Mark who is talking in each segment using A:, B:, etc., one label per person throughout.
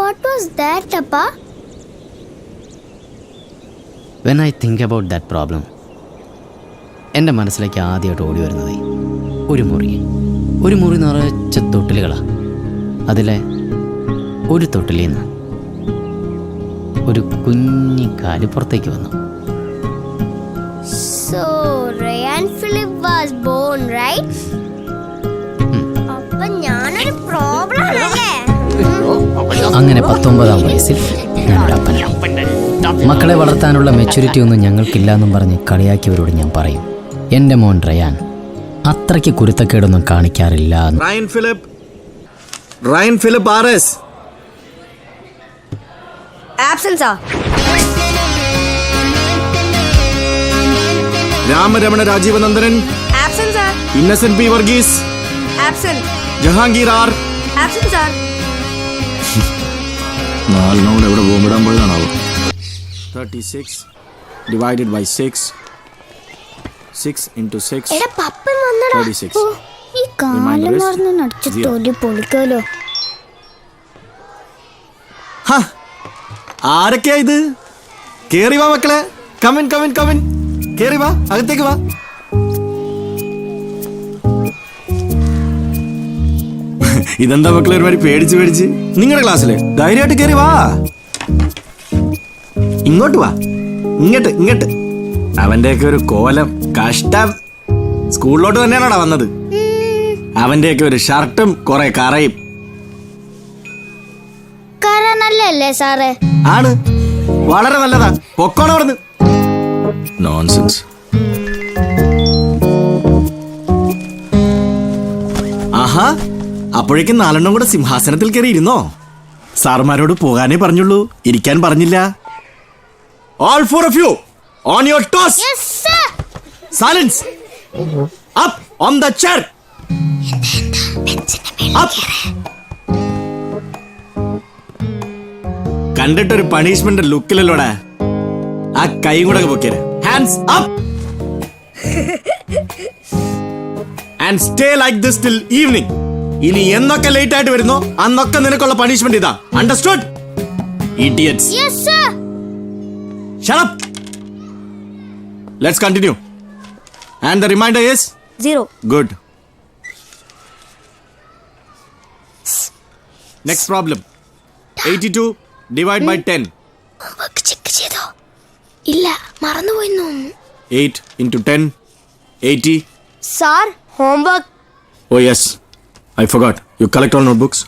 A: What was that, Appa?
B: When I think about that problem, എൻ്റെ മനസ്സിലേക്ക് ആദ്യമായിട്ട് ഓടി വരുന്നത് ഒരു മുറി നിറച്ച തൊട്ടിലുകളാണ്. അതിലെ ഒരു തൊട്ടിലിൽ നിന്ന് ഒരു കുഞ്ഞി കാല് പുറത്തേക്ക് വന്നു.
A: So, Ryan Phillip was born, right? അപ്പൊ ഞാനൊരു പ്രോബ്ലം ആണല്ലേ?
B: അങ്ങനെ 19-ാം വയസ്സിൽ ഞങ്ങളുടെ അപ്പനായി. മക്കളെ വളർത്താനുള്ള മെച്യൂരിറ്റി ഒന്നും ഞങ്ങൾക്കില്ല എന്നും പറഞ്ഞ് കളിയാക്കിയവരോട് ഞാൻ പറയും, എൻ്റെ മോൻ റയാൻ അത്രയ്ക്ക് കുരുത്തക്കേടൊന്നും കാണിക്കാറില്ല.
C: Ryan Philip RS.
A: Absent, sir.
C: Ramaramana Rajeevanandanan.
A: Absent, sir.
C: Innocent P. Varghese.
A: Absent.
C: Jahangir R.
A: Absent, sir.
C: നാലിനോട് എവിടെ ബോംബിടാൻ പോയതാണാവോ? 36 divided by 6. 6 into 6.
A: എടാ പപ്പൻ വന്നടാ.
C: 36.
A: ഈ കാലം മറന്ന് നടിച്ച തൊലി പൊളിക്കല്ലോ.
C: ആരൊക്കെയാ ഇത്? കേറി വാ മക്കളെ. കമിൻ കേറി വാ, അകത്തേക്ക് വാ. ഇതെന്താ മക്കളെ ഒരുമാതിരി പേടിച്ച്? നിങ്ങളുടെ ക്ലാസ്സില് ധൈര്യമായിട്ട് കേറി വാ. ഇങ്ങോട്ട് വാ, ഇങ്ങോട്ട്. അവന്റെയൊക്കെ ഒരു കോലം, കഷ്ടം. സ്കൂളിലോട്ട് തന്നെയാണോടാ വന്നത്? അവന്റെയൊക്കെ ഒരു ഷർട്ടും കുറെ കറയും.
A: കറ നല്ലല്ലേ സാറേ?
C: ആണ്, വളരെ നല്ലതാ. പൊക്കോണ പറഞ്ഞ് നോൺസെൻസ്. ആഹാ, അപ്പോഴേക്കും 4 കൂടെ സിംഹാസനത്തിൽ കയറി ഇരുന്നോ? സാറുമാരോട് പോകാനേ പറഞ്ഞുള്ളൂ, ഇരിക്കാൻ പറഞ്ഞില്ല. All 4 of you on your toes.
A: Yes, sir.
C: Silence. Up on the chair. Up. കണ്ടിട്ടൊരു പണിഷ്മെന്റ് ലുക്കിലല്ലോടാ. ആ കൈ കൂടെ പൊക്കിയത്. Hands up. And stay like this till evening. ഇനി എന്നൊക്കെ ലേറ്റ് ആയിട്ട് വരുന്നോ അന്നൊക്കെ നിനക്കുള്ള പണിഷ്മെന്റ് ഇതാ. Understood? Idiots.
A: Yes, sir.
C: Shut up. Let's continue. And the reminder is
A: 0.
C: Good. Next problem. 82 divide by 10.
A: Homework check ചെയ്തോ? ഇല്ല, മറന്നുപോയിന്നു.
C: 8 into 10 80.
A: Sir, homework.
C: Oh yes, I forgot. You collect all notebooks.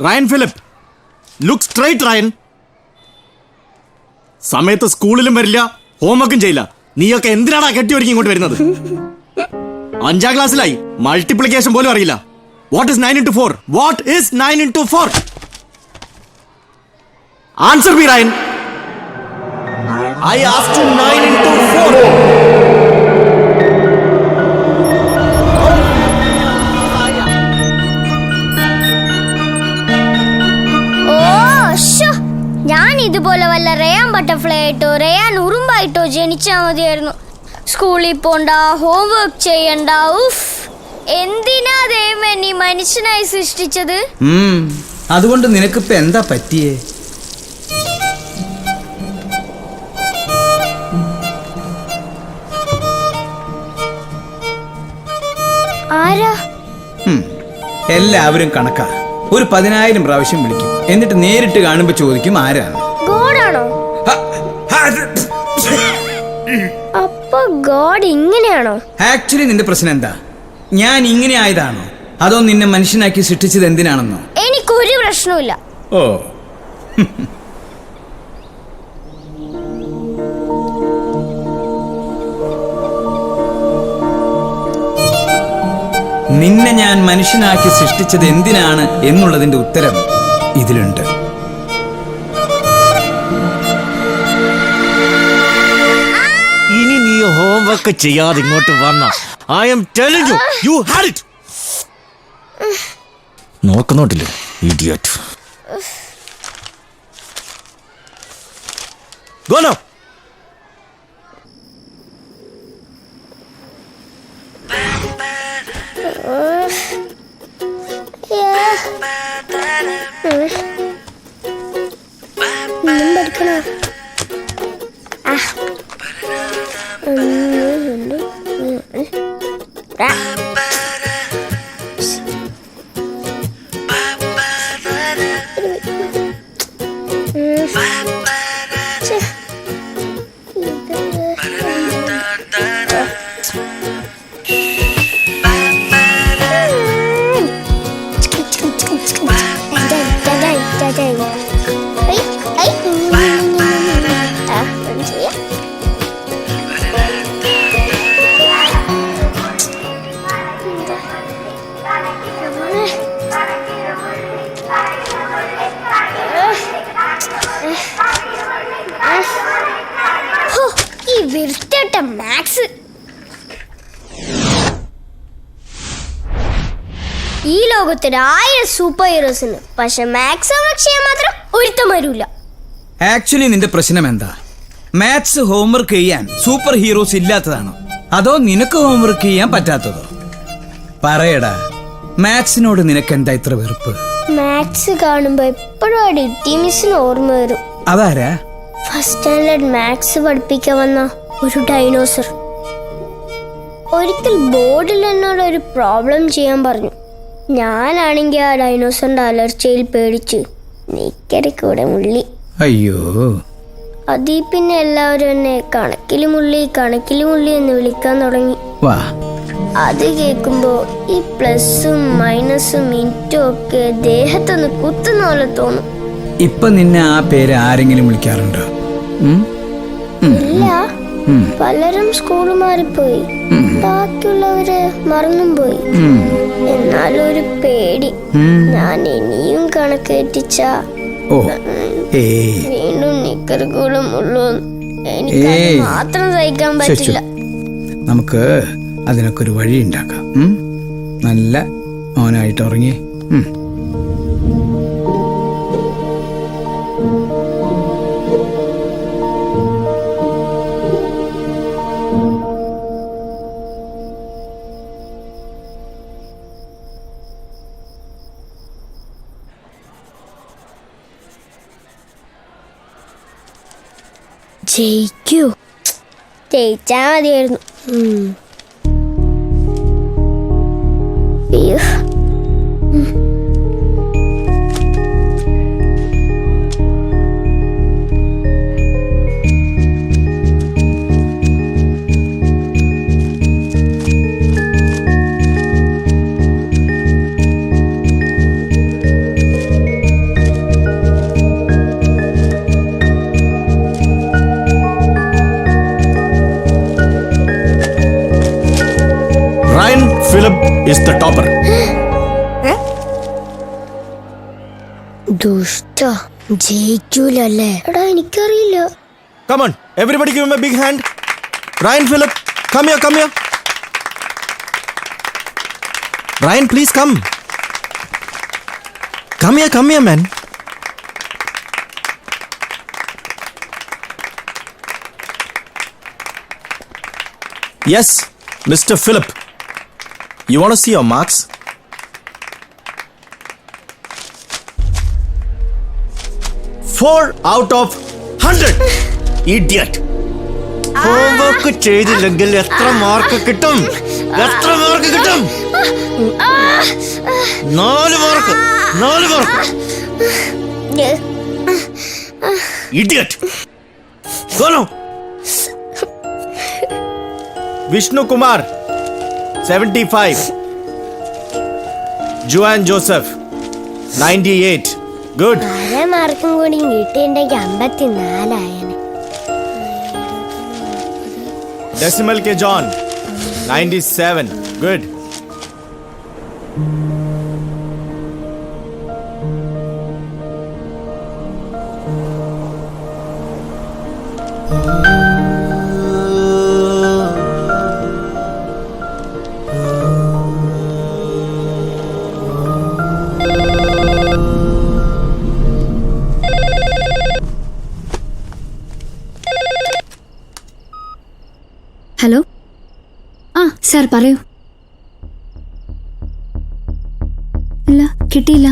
C: Ryan Phillip, look straight Ryan. സമയത്ത് സ്കൂളിലും വരില്ല, ഹോംവർക്കും ചെയ്യില്ല. നീയൊക്കെ എന്തിനാണ് കെട്ടി ഒരുക്കി ഇങ്ങോട്ട് വരുന്നത്? 5ാം ക്ലാസ്സിലായി, മൾട്ടിപ്ലിക്കേഷൻ പോലും അറിയില്ല. What is 9 into 4? What is 9 into 4? Answer me, Ryan. I asked you 9 into 4.
A: ഞാൻ ഇതുപോലെ വല്ല റയാൻ ബട്ടർഫ്ലൈ ആയിട്ടോ റയാൻ ഉറുമ്പായിട്ടോ ജനിച്ചാ മതിയായിരുന്നു. സ്കൂളിൽ പോണ്ട, ഹോംവർക്ക് ചെയ്യണ്ട. ഉഫ്, എന്തിനാ ദൈവമേ നീ മനുഷ്യനായി സൃഷ്ടിച്ചത്?
D: അതുകൊണ്ട് നിനക്കിപ്പോ എന്താ പറ്റിയേ?
A: ആരാ?
D: എല്ലാവരും കണക്കാ. ഒരു 10,000 പ്രാവശ്യം വിളിക്കും, എന്നിട്ട് നേരിട്ട് കാണുമ്പോ ചോദിക്കും ആരാണ്.
A: ഗോഡാണോ? അപ്പൊ ഗോഡ് ഇങ്ങനെയാണോ?
D: ആക്ച്വലി നിന്റെ പ്രശ്നം എന്താ? ഞാൻ ഇങ്ങനെ ആയതാണോ, അതോ നിന്നെ മനുഷ്യനാക്കി സൃഷ്ടിച്ചത് എന്തിനാണെന്നോ?
A: എനിക്കൊരു പ്രശ്നമില്ല.
D: ഓ, നിന്നെ ഞാൻ മനുഷ്യനാക്കി സൃഷ്ടിച്ചത് എന്തിനാണ് എന്നുള്ളതിന്റെ ഉത്തരം ഇതിലുണ്ട്.
C: ഇനി നീ ഹോംവർക്ക് ചെയ്യാതെ ഇങ്ങോട്ട് വന്ന I am telling you, you had it. നോക്കുന്നുട്ടില്ലേ ഇഡിയറ്റ്. Go now.
A: ഈ വൃത്തികെട്ട മാത്സ്. ഈ ലോകത്തിന് 1000 സൂപ്പർ ഹീറോസിന്, പക്ഷെ മാത്സ് വർക്ക് ചെയ്യാൻ മാത്രം ഒരുത്തം വരൂല.
D: ആക്ച്വലി നിന്റെ പ്രശ്നം എന്താ? മാത്സ് ഹോംവർക്ക് ചെയ്യാൻ സൂപ്പർ ഹീറോസ് ഇല്ലാത്തതാണോ, അതോ നിനക്ക് ഹോംവർക്ക് ചെയ്യാൻ പറ്റാത്തതോ? പറയടാ, മാത്സിനോട് നിനക്ക് എന്താ ഇത്ര വെറുപ്പ്?
A: മാത്സ് കാണുമ്പോ എപ്പോഴും ആ ഡിറ്റി മിസ്സിന് ഓർമ്മ വരും.
D: അതാരാ?
A: ഫസ്റ്റ് സ്റ്റാൻഡേർഡ് മാത്സ് പഠിപ്പിക്കാൻ വന്ന ഒരു ഡൈനോസർ. ഒരിക്കൽ ബോർഡിൽ എന്നോട് ഒരു പ്രോബ്ലം ചെയ്യാൻ പറഞ്ഞു. ഞാനാണെങ്കിൽ ആ ഡൈനോസറിന്റെ അലർച്ചയിൽ പേടിച്ച് നിക്കരക്കൂടെ മുള്ളി.
D: അയ്യോ.
A: അതീ പിന്നെ എല്ലാവരും എന്നെ കണക്കില് മുള്ളി എന്ന് വിളിക്കാൻ തുടങ്ങി.
D: വാ.
A: അത് കേൾക്കുമ്പോ ഈ പ്ലസും മൈനസും മിനിറ്റും ഒക്കെ ദേഹത്തൊന്ന് കുത്തുന്ന പോലെ തോന്നും.
D: ഇപ്പൊ നിന്നെ ആ പേര് ആരെങ്കിലും വിളിക്കാറുണ്ടോ?
A: ഇല്ല, പലരും സ്കൂൾ മാറിപ്പോയി, ബാക്കിയുള്ളവര് മറന്നും പോയി. എന്നാലും ഒരു പേടി, ഞാൻ ഇനിയും കണക്ക് തെറ്റിച്ച വീണ്ടും നിക്കറുകൂടും ഉള്ളൂ. എനിക്ക് മാത്രം സഹിക്കാൻ പറ്റില്ല.
D: നമുക്ക് അതിനൊക്കെ ഒരു വഴി ഉണ്ടാക്കാം. നല്ല മോനായിട്ട് ഉറങ്ങി.
A: ജയിച്ചാ മതിയായിരുന്നു.
C: Ryan Phillip is the topper.
A: ദുഷ്ട, ജയിക്കൂലല്ലേ? എടാ എനിക്കറിയില്ല.
C: Come on, everybody give him a big hand. Ryan Phillip, come here. Ryan, please come. Come here, man. Yes, Mr. Phillip. You want to see your marks? Four out of 100. Idiot. Homework ചെയ്തില്ലെങ്കിൽ എത്ര mark കിട്ടും? 4 mark. Idiot. Go now. Vishnu Kumar 75. Joanne Joseph 98. Good.
A: മാർക്കും കൂടി കിട്ടിയിട്ടുണ്ടെങ്കിൽ 54
C: Decimal ke John 97. Good.
E: Hello ആ sir പറയൂ. ഇല്ല കിട്ടിയില്ല.